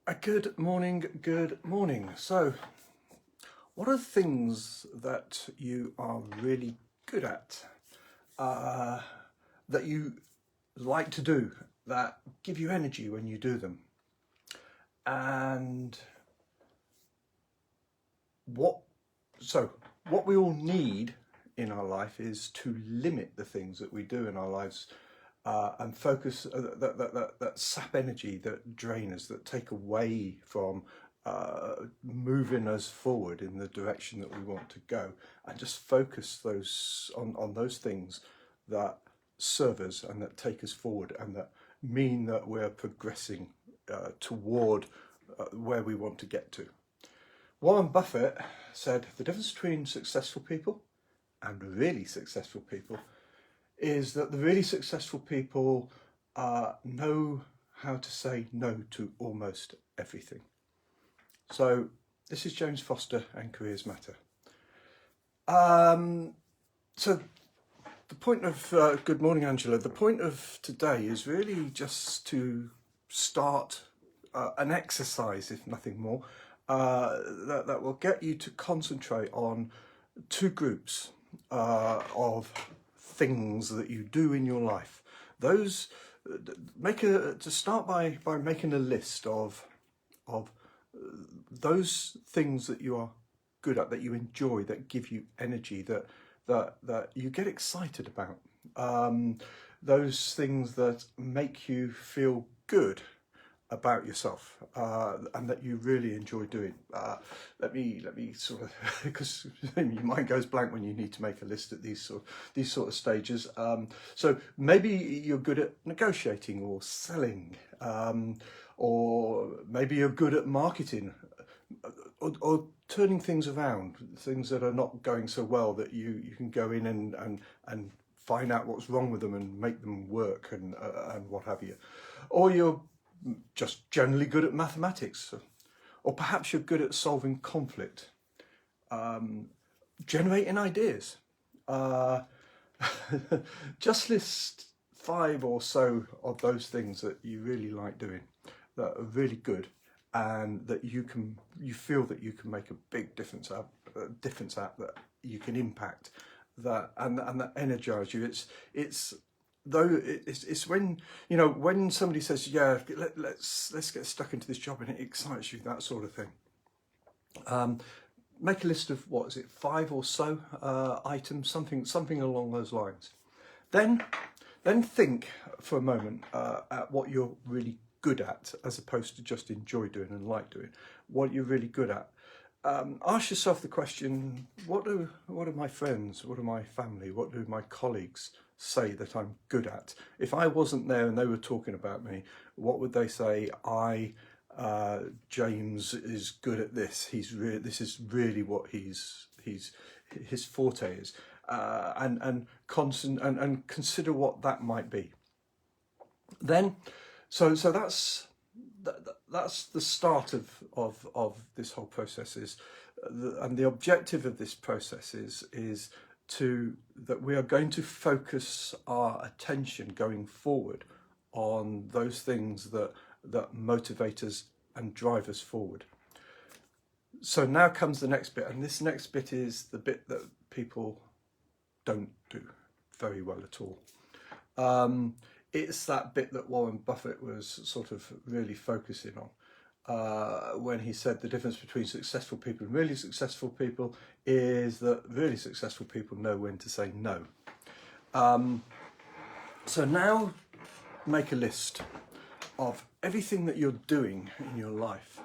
Good morning, good morning. So, what are the things that you are really good at, uh, that you like to do, that give you energy when you do them? And what, what we all need in our life is to limit the things that we do in our lives and focus that sap energy, that drain us, that take away from moving us forward in the direction that we want to go, and just focus those on those things that serve us and that take us forward and that mean that we're progressing toward where we want to get to. Warren Buffett said the difference between successful people and really successful people is that the really successful people know how to say no to almost everything. So this is James Foster and Careers Matter. So the point of, good morning Angela, the point of today is really just to start an exercise, if nothing more, that will get you to concentrate on two groups of things that you do in your life. Those start by making a list of those things that you are good at, that you enjoy, that give you energy, that you get excited about. Those things that make you feel good about yourself and that you really enjoy doing. Let me sort of, because your mind goes blank when you need to make a list at these sort of stages. So maybe you're good at negotiating or selling, or maybe you're good at marketing, or turning things around, things that are not going so well, that you can go in and find out what's wrong with them and make them work and what have you. Or you're just generally good at mathematics, or perhaps you're good at solving conflict, generating ideas. Just list 5 or so of those things that you really like doing, that are really good, and that you feel that you can make a big difference out, that you can impact, that and that energize you. It's when when somebody says, yeah, let's get stuck into this job and it excites you, that sort of thing. Make a list of, what is it, 5 or so items, something along those lines. Then think for a moment at what you're really good at, as opposed to just enjoy doing and like doing. What you're really good at. Ask yourself the question: what do my friends, what do my family, what do my colleagues say that I'm good at? If I wasn't there and they were talking about me, what would they say? James is good at this. This is really what his forte is, and consider what that might be. Then, so that's the start of this whole process. And the objective of this process is that we are going to focus our attention going forward on those things that motivate us and drive us forward. So now comes the next bit, and this next bit is the bit that people don't do very well at all. It's that bit that Warren Buffett was sort of really focusing on when he said the difference between successful people and really successful people is that really successful people know when to say no. So now make a list of everything that you're doing in your life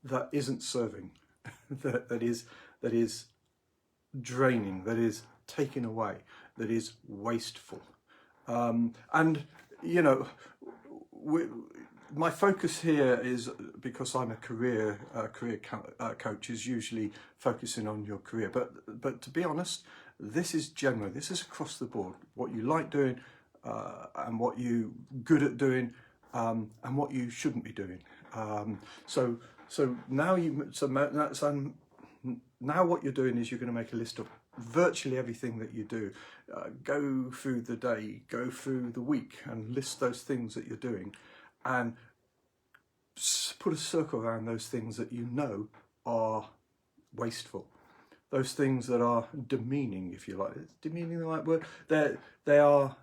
that isn't serving, that is draining, that is taken away, that is wasteful. And my focus here is, because I'm a career coach, is usually focusing on your career. But to be honest, this is general. This is across the board. What you like doing, and what you're good at doing, and what you shouldn't be doing. So now now what you're doing is you're going to make a list of virtually everything that you do. Go through the day, go through the week, and list those things that you're doing, and put a circle around those things that you know are wasteful, those things that are demeaning, if you like. Is demeaning the right word? They are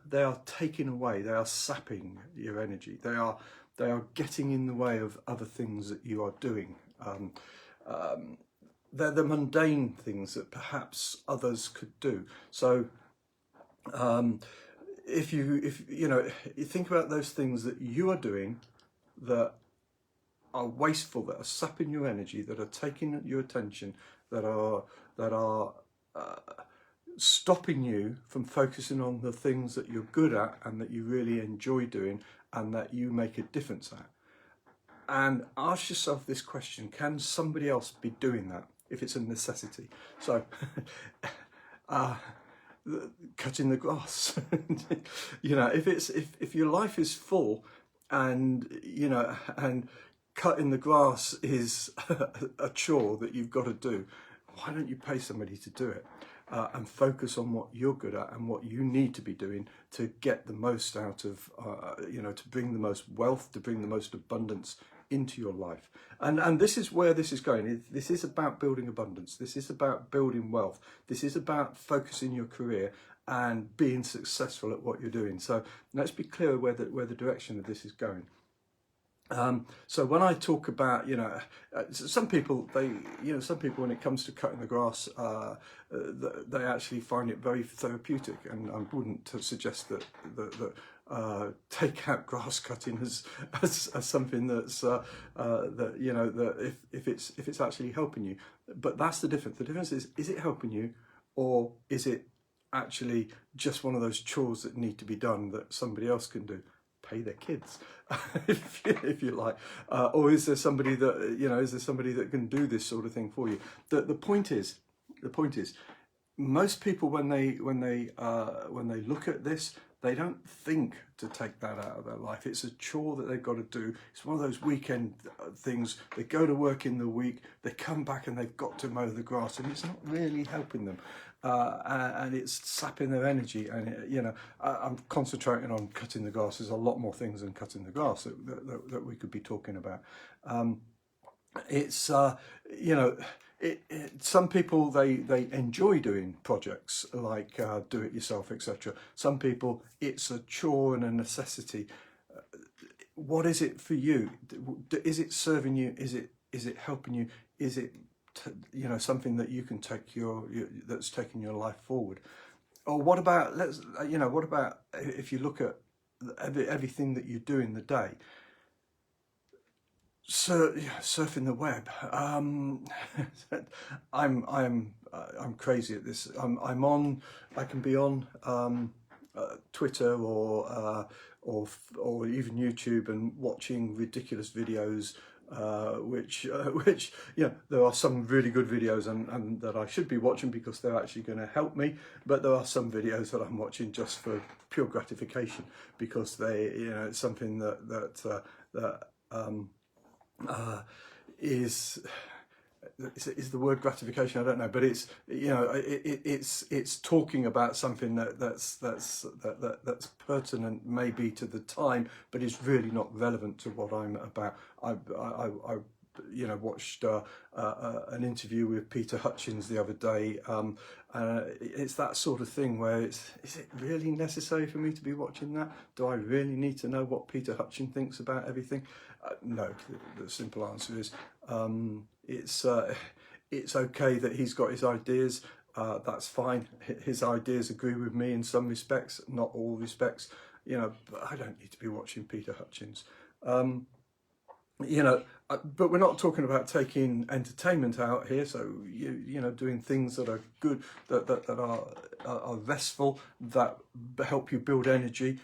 taking away. They are sapping your energy. They are getting in the way of other things that you are doing. They're the mundane things that perhaps others could do. So if you think about those things that you are doing that are wasteful, that are sapping your energy, that are taking your attention, that are stopping you from focusing on the things that you're good at and that you really enjoy doing and that you make a difference at. And ask yourself this question: can somebody else be doing that if it's a necessity? So cutting the grass. If your life is full and cutting the grass is a chore that you've got to do, why don't you pay somebody to do it and focus on what you're good at and what you need to be doing to get the most out of, to bring the most wealth, to bring the most abundance into your life. And this is where this is going. This is about building abundance. This is about building wealth. This is about focusing your career and being successful at what you're doing. So let's be clear where the direction of this is going. So when I talk about, some people, when it comes to cutting the grass, they actually find it very therapeutic, and I wouldn't suggest that take out grass cutting as something that's that if it's actually helping you. But that's the difference. The difference is it helping you, or is it actually just one of those chores that need to be done that somebody else can do? Pay their kids, if you like, or is there somebody that can do this sort of thing for you? The point is, most people when they look at this, they don't think to take that out of their life. It's a chore that they've got to do. It's one of those weekend things. They go to work in the week, they come back and they've got to mow the grass, and it's not really helping them. And it's sapping their energy, and I'm concentrating on cutting the grass. There's a lot more things than cutting the grass that we could be talking about. Some people they enjoy doing projects like do it yourself, etc. Some people it's a chore and a necessity. What is it for you? Is it serving you? Is it helping you? Is it something that you can take that's taking your life forward? Or what about if you look at everything that you do in the day? So surfing the web. I'm crazy at this. I can be on Twitter or even YouTube and watching ridiculous videos. Which there are some really good videos and that I should be watching because they're actually going to help me, but there are some videos that I'm watching just for pure gratification because it's something that is the word gratification? I don't know, but it's it's talking about something that's pertinent maybe to the time, but is really not relevant to what I'm about. I watched an interview with Peter Hutchins the other day. It's that sort of thing where is it really necessary for me to be watching that? Do I really need to know what Peter Hutchins thinks about everything? No, the simple answer is it's okay that he's got his ideas. That's fine. His ideas agree with me in some respects, not all respects. But I don't need to be watching Peter Hutchins. But we're not talking about taking entertainment out here. So doing things that are good, that are restful, that help you build energy.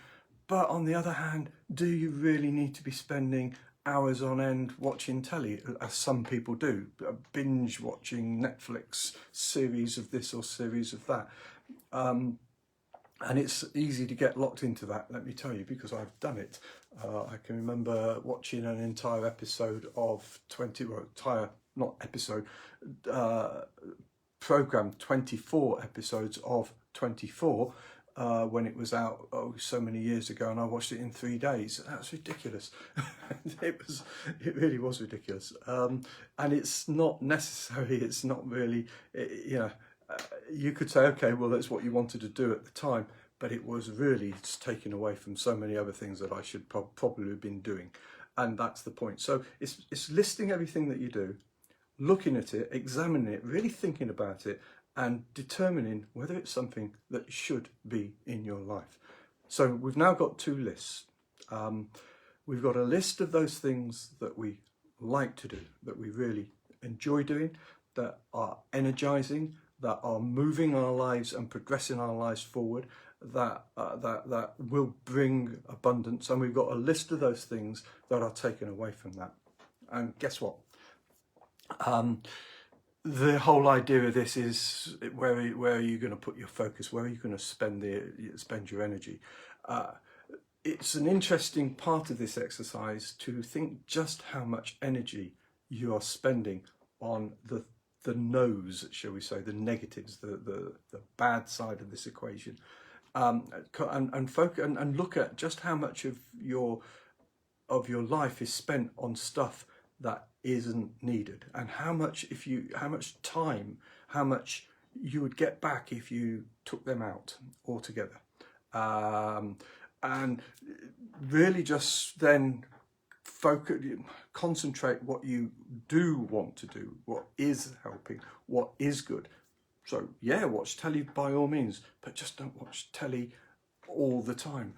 But on the other hand, do you really need to be spending hours on end watching telly, as some people do, binge watching Netflix series of this or series of that? And it's easy to get locked into that, let me tell you, because I've done it. I can remember watching an entire episode of program 24 episodes of 24 when it was out so many years ago, and I watched it in 3 days. That's ridiculous. It really was ridiculous. And it's not necessary. It's not really. You could say, okay, well, that's what you wanted to do at the time, but it was really taken away from so many other things that I should probably have been doing, and that's the point. So it's listing everything that you do, looking at it, examining it, really thinking about it, and determining whether it's something that should be in your life. So we've now got 2 lists. We've got a list of those things that we like to do, that we really enjoy doing, that are energizing, that are moving our lives and progressing our lives forward, that will bring abundance. And we've got a list of those things that are taken away from that. And guess what? The whole idea of this is where are you going to put your focus? Where are you going to spend your energy? It's an interesting part of this exercise to think just how much energy you are spending on the no's, shall we say, the negatives, the bad side of this equation, and focus and look at just how much of your life is spent on stuff that isn't needed, and how much time, how much you would get back if you took them out altogether, and really just then concentrate what you do want to do, what is helping, what is good. So yeah, watch telly by all means, but just don't watch telly all the time.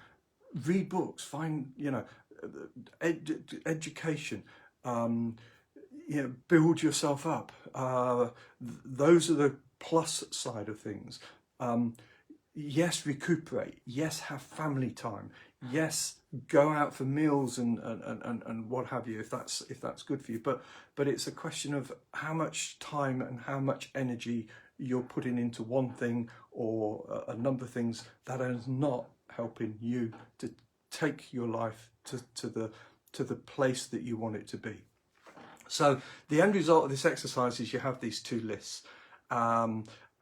Read books, find education, build yourself up. Those are the plus side of things. Yes, recuperate. Yes, have family time. Yes, go out for meals and what have you, if that's good for you. But it's a question of how much time and how much energy you're putting into one thing or a number of things that is not helping you to take your life to the place that you want it to be. So the end result of this exercise is you have these 2 lists.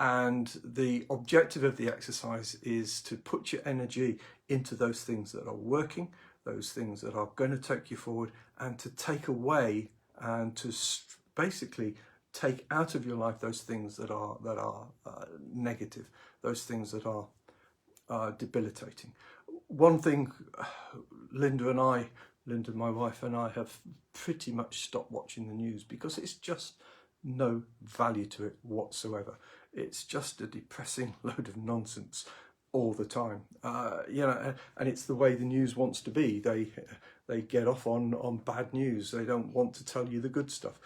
And the objective of the exercise is to put your energy into those things that are working, those things that are going to take you forward, and to take away and to basically take out of your life those things that are negative, those things that are debilitating. One thing, Linda, my wife, and I have pretty much stopped watching the news because it's just no value to it whatsoever. It's just a depressing load of nonsense all the time, and it's the way the news wants to be. They get off on bad news. They don't want to tell you the good stuff.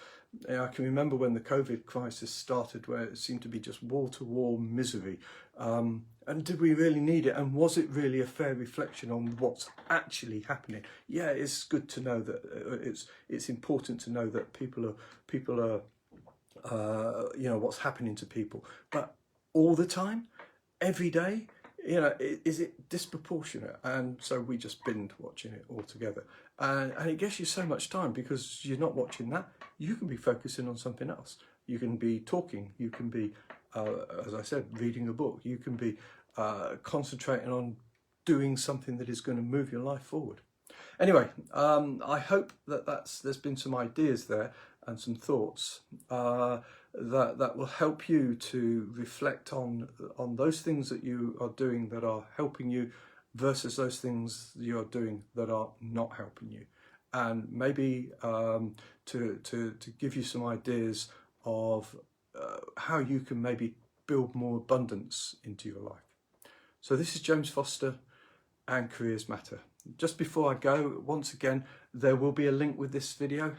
I can remember when the COVID crisis started, where it seemed to be just wall-to-wall misery. And did we really need it? And was it really a fair reflection on what's actually happening? Yeah, it's good to know that it's important to know that people are what's happening to people, but all the time, every day, is it disproportionate? And so we just binned watching it altogether, and it gets you so much time because you're not watching that. You can be focusing on something else. You can be talking. You can be, as I said, reading a book. You can be concentrating on doing something that is going to move your life forward. Anyway, I hope there's been some ideas there and some thoughts that will help you to reflect on those things that you are doing that are helping you versus those things you are doing that are not helping you, and maybe to give you some ideas of how you can maybe build more abundance into your life. So this is James Foster and Careers Matter. Just before I go, once again, there will be a link with this video.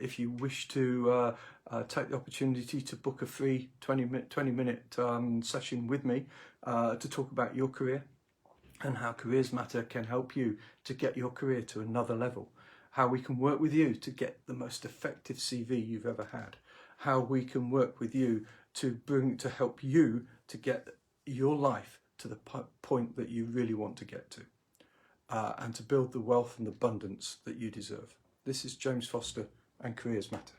If you wish to take the opportunity to book a free 20-minute session with me to talk about your career and how Careers Matter can help you to get your career to another level, how we can work with you to get the most effective CV you've ever had, how we can work with you to help you to get your life to the point that you really want to get to. And to build the wealth and abundance that you deserve. This is James Foster and Careers Matter.